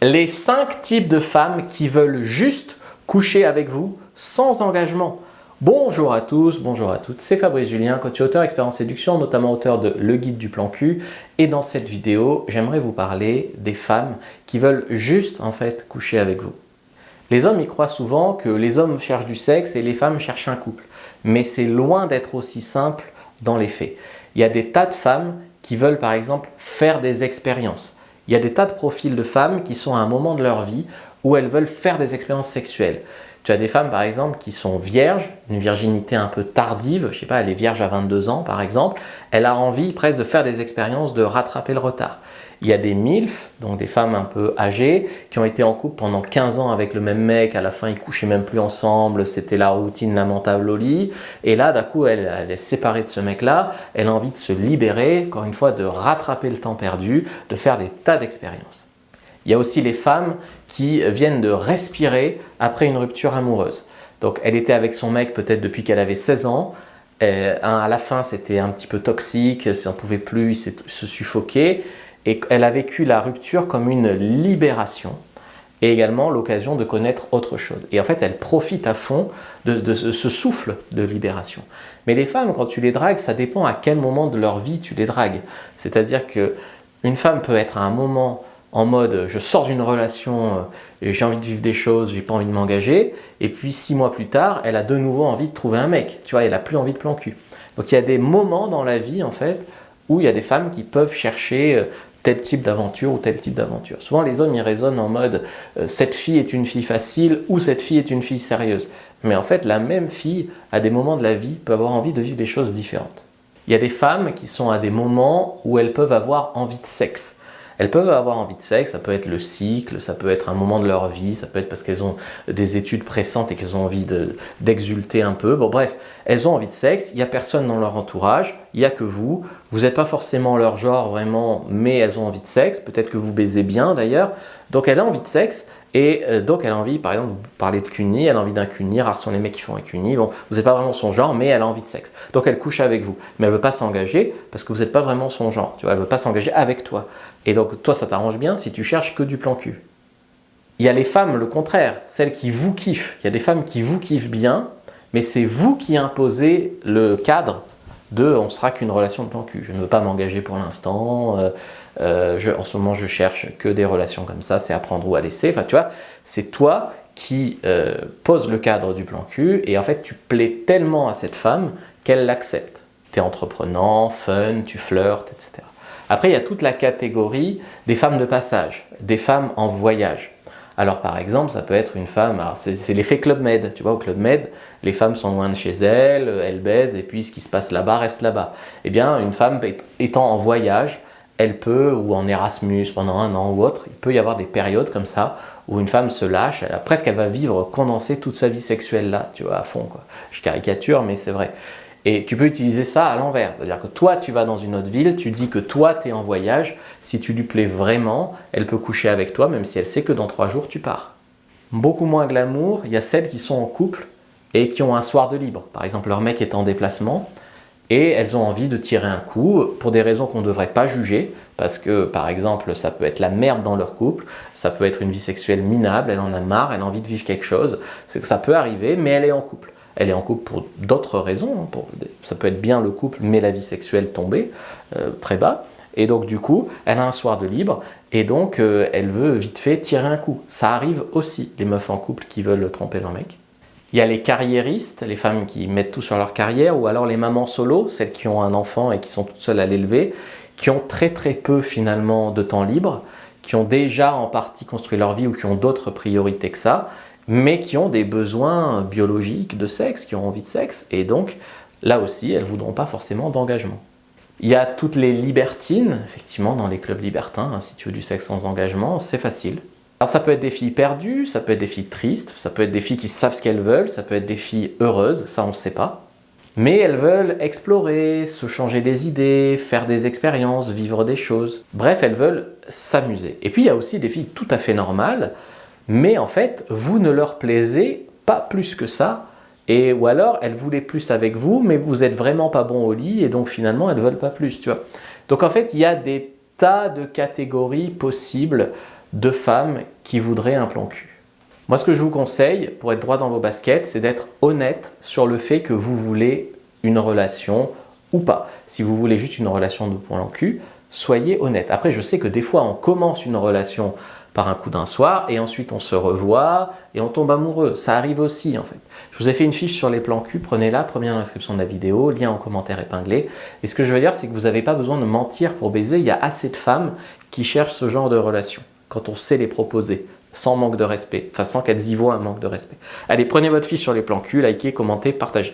Les 5 types de femmes qui veulent juste coucher avec vous sans engagement. Bonjour à tous, bonjour à toutes, c'est Fabrice Julien, coach et auteur expert en séduction, notamment auteur de Le Guide du Plan Cul. Et dans cette vidéo, j'aimerais vous parler des femmes qui veulent juste coucher avec vous. Les hommes y croient souvent que les hommes cherchent du sexe et les femmes cherchent un couple. Mais c'est loin d'être aussi simple dans les faits. Il y a des tas de femmes qui veulent par exemple faire des expériences. Il y a des tas de profils de femmes qui sont à un moment de leur vie où elles veulent faire des expériences sexuelles. Tu as des femmes par exemple qui sont vierges, une virginité un peu tardive, je sais pas, elle est vierge à 22 ans par exemple, elle a envie presque de faire des expériences, de rattraper le retard. Il y a des MILF, donc des femmes un peu âgées, qui ont été en couple pendant 15 ans avec le même mec, à la fin ils couchaient même plus ensemble, c'était la routine lamentable au lit, et là d'un coup elle est séparée de ce mec-là, elle a envie de se libérer, encore une fois de rattraper le temps perdu, de faire des tas d'expériences. Il y a aussi les femmes qui viennent de respirer après une rupture amoureuse. Donc elle était avec son mec peut-être depuis qu'elle avait 16 ans, à la fin c'était un petit peu toxique, ça n'en pouvait plus, il se suffoquait, et elle a vécu la rupture comme une libération et également l'occasion de connaître autre chose. Et en fait, elle profite à fond de ce souffle de libération. Mais les femmes, quand tu les dragues, ça dépend à quel moment de leur vie tu les dragues. C'est-à-dire qu'une femme peut être à un moment en mode je sors d'une relation, j'ai envie de vivre des choses, j'ai pas envie de m'engager, et puis 6 mois plus tard, elle a de nouveau envie de trouver un mec. Tu vois, elle a plus envie de plan cul. Donc il y a des moments dans la vie en fait où il y a des femmes qui peuvent chercher tel type d'aventure ou tel type d'aventure. Souvent les hommes ils raisonnent en mode cette fille est une fille facile ou cette fille est une fille sérieuse. Mais en fait la même fille à des moments de la vie peut avoir envie de vivre des choses différentes. Il y a des femmes qui sont à des moments où elles peuvent avoir envie de sexe. Elles peuvent avoir envie de sexe, ça peut être le cycle, ça peut être un moment de leur vie, ça peut être parce qu'elles ont des études pressantes et qu'elles ont envie d'exulter un peu. Bon bref, elles ont envie de sexe, il n'y a personne dans leur entourage, il n'y a que vous n'êtes pas forcément leur genre vraiment, mais elles ont envie de sexe, peut-être que vous baisez bien d'ailleurs, donc elle a envie de sexe et donc elle a envie, par exemple, vous parlez de cuni, elle a envie d'un cuni, rares sont les mecs qui font un cuni, bon, vous n'êtes pas vraiment son genre, mais elle a envie de sexe. Donc elle couche avec vous, mais elle ne veut pas s'engager parce que vous n'êtes pas vraiment son genre, tu vois, elle ne veut pas s'engager avec toi. Et donc toi ça t'arrange bien si tu cherches que du plan cul. Il y a les femmes, le contraire, celles qui vous kiffent. Il y a des femmes qui vous kiffent bien, mais c'est vous qui imposez le cadre de on sera qu'une relation de plan cul. Je ne veux pas m'engager pour l'instant, en ce moment je cherche que des relations comme ça, c'est à prendre ou à laisser. Enfin tu vois, c'est toi qui pose le cadre du plan cul et en fait tu plais tellement à cette femme qu'elle l'accepte. Tu es entreprenant, fun, tu flirtes, etc. Après, il y a toute la catégorie des femmes de passage, des femmes en voyage. Alors par exemple, ça peut être une femme, c'est l'effet Club Med, tu vois, au Club Med, les femmes sont loin de chez elles, elles baisent et puis ce qui se passe là-bas reste là-bas. Eh bien, une femme étant en voyage, elle peut, ou en Erasmus pendant 1 an ou autre, il peut y avoir des périodes comme ça où une femme se lâche, elle va vivre condensée toute sa vie sexuelle là, tu vois, à fond quoi. Je caricature, mais c'est vrai. Et tu peux utiliser ça à l'envers, c'est-à-dire que toi tu vas dans une autre ville, tu dis que toi tu es en voyage, si tu lui plais vraiment, elle peut coucher avec toi même si elle sait que dans 3 jours tu pars. Beaucoup moins glamour, il y a celles qui sont en couple et qui ont un soir de libre. Par exemple leur mec est en déplacement et elles ont envie de tirer un coup pour des raisons qu'on ne devrait pas juger, parce que par exemple ça peut être la merde dans leur couple, ça peut être une vie sexuelle minable, elle en a marre, elle a envie de vivre quelque chose, c'est que ça peut arriver mais elle est en couple. Elle est en couple pour d'autres raisons, ça peut être bien le couple, mais la vie sexuelle tombée très bas. Et donc du coup, elle a un soir de libre et donc elle veut vite fait tirer un coup. Ça arrive aussi, les meufs en couple qui veulent tromper leur mec. Il y a les carriéristes, les femmes qui mettent tout sur leur carrière, ou alors les mamans solo, celles qui ont un enfant et qui sont toutes seules à l'élever, qui ont très peu finalement de temps libre, qui ont déjà en partie construit leur vie ou qui ont d'autres priorités que ça, mais qui ont des besoins biologiques de sexe, qui ont envie de sexe, et donc là aussi, elles ne voudront pas forcément d'engagement. Il y a toutes les libertines, effectivement, dans les clubs libertins, si tu veux du sexe sans engagement, c'est facile. Alors ça peut être des filles perdues, ça peut être des filles tristes, ça peut être des filles qui savent ce qu'elles veulent, ça peut être des filles heureuses, ça on ne sait pas. Mais elles veulent explorer, se changer des idées, faire des expériences, vivre des choses. Bref, elles veulent s'amuser. Et puis il y a aussi des filles tout à fait normales, mais en fait, vous ne leur plaisez pas plus que ça, ou alors elles voulaient plus avec vous, mais vous êtes vraiment pas bon au lit, et donc finalement elles veulent pas plus, tu vois. Donc en fait, il y a des tas de catégories possibles de femmes qui voudraient un plan cul. Moi, ce que je vous conseille, pour être droit dans vos baskets, c'est d'être honnête sur le fait que vous voulez une relation ou pas. Si vous voulez juste une relation de plan cul, soyez honnête. Après, je sais que des fois, on commence une relation par un coup d'un soir et ensuite on se revoit et on tombe amoureux. Ça arrive aussi en fait. Je vous ai fait une fiche sur les plans cul, prenez-la, première dans la description de la vidéo, lien en commentaire épinglé. Et ce que je veux dire, c'est que vous n'avez pas besoin de mentir pour baiser. Il y a assez de femmes qui cherchent ce genre de relation quand on sait les proposer, sans manque de respect, enfin sans qu'elles y voient un manque de respect. Allez, prenez votre fiche sur les plans cul, likez, commentez, partagez.